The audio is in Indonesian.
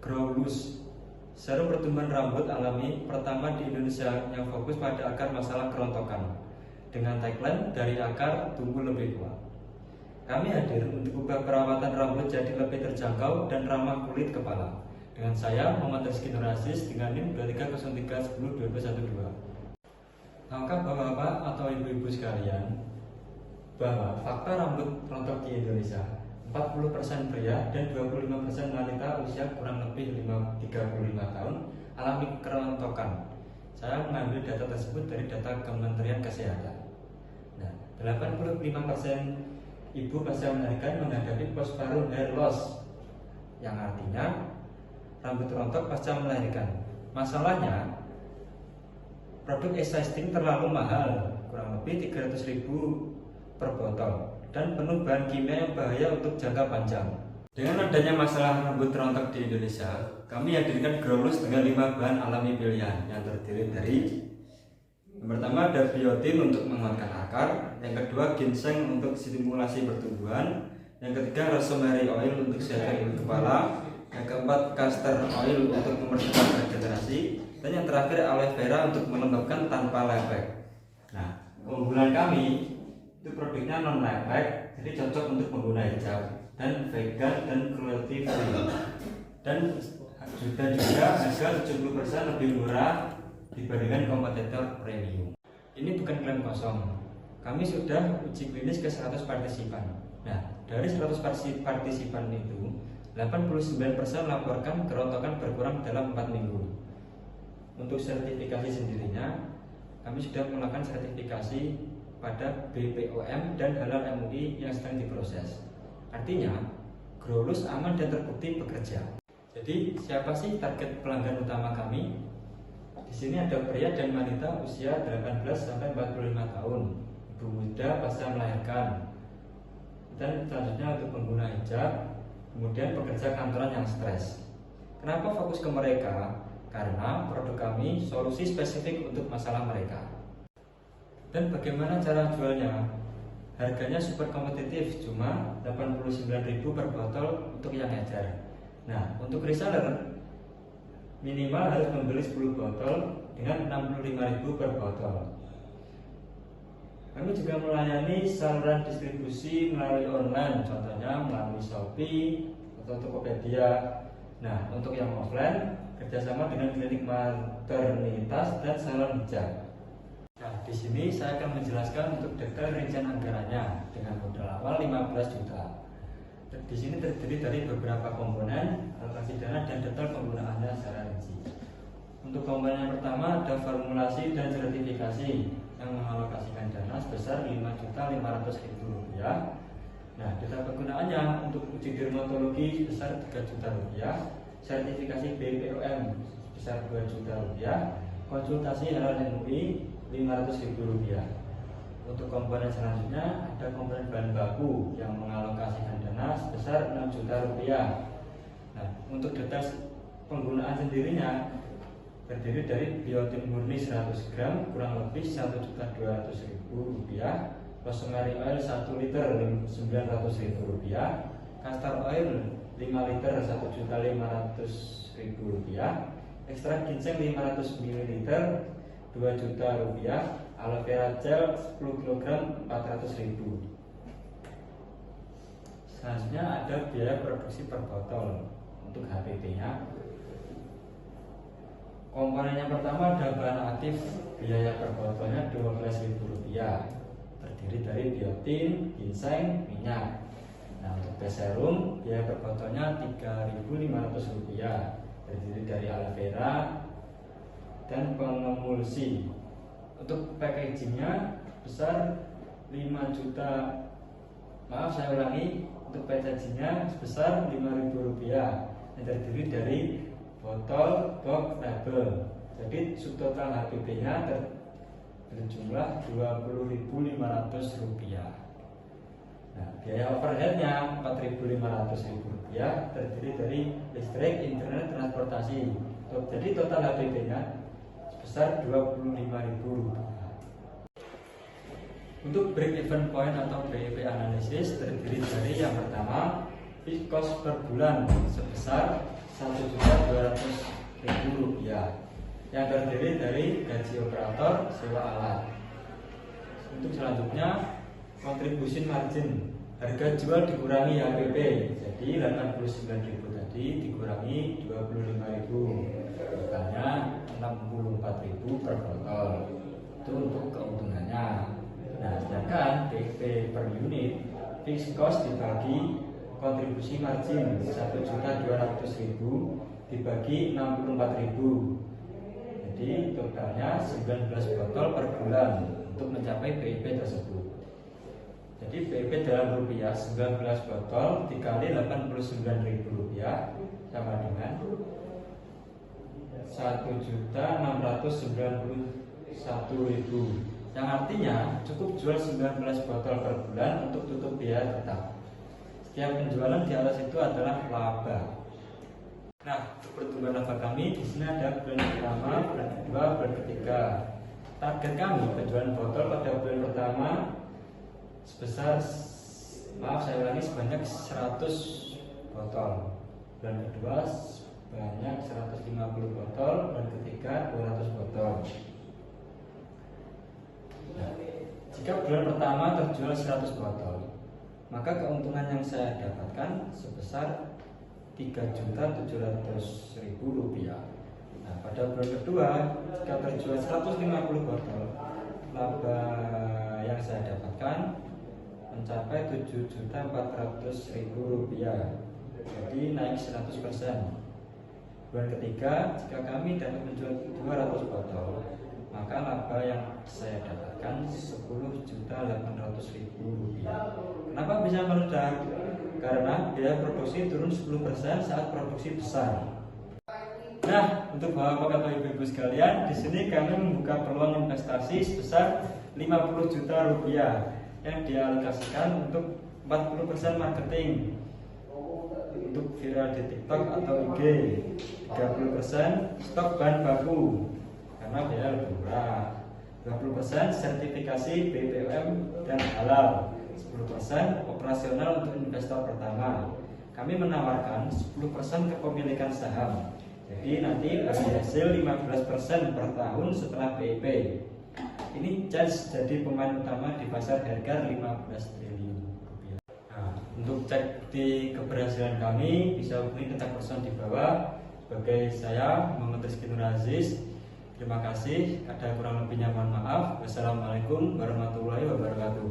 Growlus, serum pertumbuhan rambut alami pertama di Indonesia yang fokus pada akar masalah kerontokan dengan tagline dari akar tumbuh lebih kuat. Kami hadir untuk ubah perawatan rambut jadi lebih terjangkau dan ramah kulit kepala. Dengan saya, Muhammad Rizky Nurasis dengan NIM 2303102212. Tahukah bapak-bapak atau ibu-ibu sekalian bahwa fakta rambut rontok di Indonesia 40% pria dan 25% wanita usia kurang lebih 35 tahun alami kerontokan. Saya mengambil data tersebut dari data Kementerian Kesehatan. Nah, 85% ibu pasca melahirkan menghadapi postpartum hair loss, yang artinya rambut rontok pasca melahirkan. Masalahnya, produk existing terlalu mahal, kurang lebih 300.000 per botol, dan penuh bahan kimia yang bahaya untuk jangka panjang. Dengan adanya masalah rambut rontok di Indonesia, kami hadirkan Growlus dengan 5 bahan alami pilihan yang terdiri dari: yang pertama ada biotin untuk menguatkan akar, yang kedua ginseng untuk stimulasi pertumbuhan, yang ketiga rosemary oil untuk kesehatan kulit kepala, yang keempat castor oil untuk mempercepat regenerasi, dan yang terakhir aloe vera untuk melembabkan tanpa lepek. Nah, keunggulan kami itu produknya non lepek, jadi cocok untuk pengguna hijab dan vegan dan cruelty free, dan juga harga 70% lebih murah dibandingkan kompetitor premium. Ini bukan klaim kosong, kami sudah uji klinis ke 100 partisipan. Nah, dari 100 partisipan itu 89% laporkan kerontokan berkurang dalam 4 minggu. Untuk sertifikasi sendirinya, kami sudah melakukan sertifikasi pada BPOM dan Halal MUI yang sedang diproses. Artinya, Growlus aman dan terbukti bekerja. Jadi, siapa sih target pelanggan utama kami? Di sini ada pria dan wanita usia 18 sampai 45 tahun, ibu muda pasca melahirkan, dan selanjutnya untuk pengguna hijab, kemudian pekerja kantoran yang stres. Kenapa fokus ke mereka? Karena produk kami solusi spesifik untuk masalah mereka. Dan bagaimana cara jualnya? Harganya super kompetitif, cuma 89.000 per botol untuk yang ecer. Nah, untuk reseller minimal harus membeli 10 botol dengan 65.000 per botol. Kami juga melayani saluran distribusi melalui online, contohnya melalui Shopee atau Tokopedia. Nah, untuk yang offline kerjasama dengan klinik maternitas dan salon hijab. Nah, di sini saya akan menjelaskan untuk detail rincian anggarannya dengan modal awal 15 juta. Di sini terdiri dari beberapa komponen, alokasi dana, dan detail penggunaannya secara rinci. Untuk komponen yang pertama ada formulasi dan sertifikasi yang mengalokasikan dana sebesar Rp5.500.000. Nah, detail penggunaannya untuk uji dermatologi sebesar Rp3 juta, sertifikasi BPOM sebesar Rp2 juta, konsultasi Halal MUI Rp500.000. Untuk komponen selanjutnya ada komponen bahan baku yang mengalokasikan dana sebesar Rp6 juta. Nah, untuk detail penggunaan sendirinya terdiri dari biotin murni 100 gram kurang lebih Rp1.200.000, rosemary oil 1 liter Rp900.000, castor oil 5 liter Rp1.500.000, ekstrak ginseng 500 ml Rp2 juta, aloe vera gel 10 kg Rp400.000. Selanjutnya ada biaya produksi per botol. Untuk HPP-nya, komponen yang pertama ada bahan aktif, biaya per botolnya Rp12.000, terdiri dari biotin, ginseng, minyak. Nah, untuk base serum, biaya per botolnya Rp3.500, terdiri dari aloe vera dan pengemulsi. Untuk packagingnya besar 5 juta. Maaf, saya ulangi, untuk packagingnya sebesar Rp5.000 yang terdiri dari botol, box, label. Jadi subtotal HPP-nya berjumlah Rp20.500. Nah, biaya overhead-nya Rp4.500, terdiri dari listrik, internet, transportasi. Jadi total HPP-nya sebesar Rp25.000. Untuk break even point atau BEP analisis terdiri dari yang pertama fixed cost per bulan sebesar Rp1.200.000 yang terdiri dari gaji operator, sewa alat. Untuk selanjutnya kontribusi margin, harga jual dikurangi HPP, jadi 89.000 tadi dikurangi 25.000, totalnya 64.000 per botol. Itu untuk keuntungannya. Nah, sedangkan PIP per unit fixed cost dibagi kontribusi margin 1.200.000 dibagi 64.000, jadi totalnya 19 botol per bulan untuk mencapai PIP tersebut. Jadi PIP dalam rupiah 19 botol dikali 89.000 rupiah sama dengan 1.691.000, yang artinya cukup jual 19 botol per bulan untuk tutup biaya tetap. Setiap penjualan di atas itu adalah laba. Nah, untuk pertumbuhan laba kami di sini ada bulan pertama, bulan kedua, bulan ketiga. Target kami penjualan botol pada bulan pertama sebesar, sebanyak 100 botol. Bulan kedua sebanyak 150 botol, dan ketiga 200 botol. Nah, jika bulan pertama terjual 100 botol, maka keuntungan yang saya dapatkan sebesar Rp3.700.000. Nah, pada bulan kedua jika terjual 150 botol, laba yang saya dapatkan mencapai Rp7.400.000, jadi naik 100%. Bulan ketiga jika kami dapat menjual 200 botol, maka laba yang saya dapatkan Rp10.800.000. Kenapa bisa meledak? Karena biaya produksi turun 10% saat produksi besar. Nah, untuk bapak atau ibu-ibu sekalian, di sini kami membuka peluang investasi sebesar Rp50 juta yang dialokasikan untuk 40% marketing untuk viral di TikTok atau IG, 30% stok bahan baku karena biaya lebih murah, 20% sertifikasi BPOM dan halal, 10% operasional untuk investor pertama. Kami menawarkan 10% kepemilikan saham, jadi nanti bagi hasil 15% per tahun setelah PIP. Ini chance jadi pemain utama di pasar harga 15 triliun rupiah. Nah, untuk cek di keberhasilan kami bisa hubungi kontak person di bawah. Sebagai saya Muhammad Rizky Nur Aziz, terima kasih. Ada kurang lebihnya mohon maaf. Wassalamualaikum warahmatullahi wabarakatuh.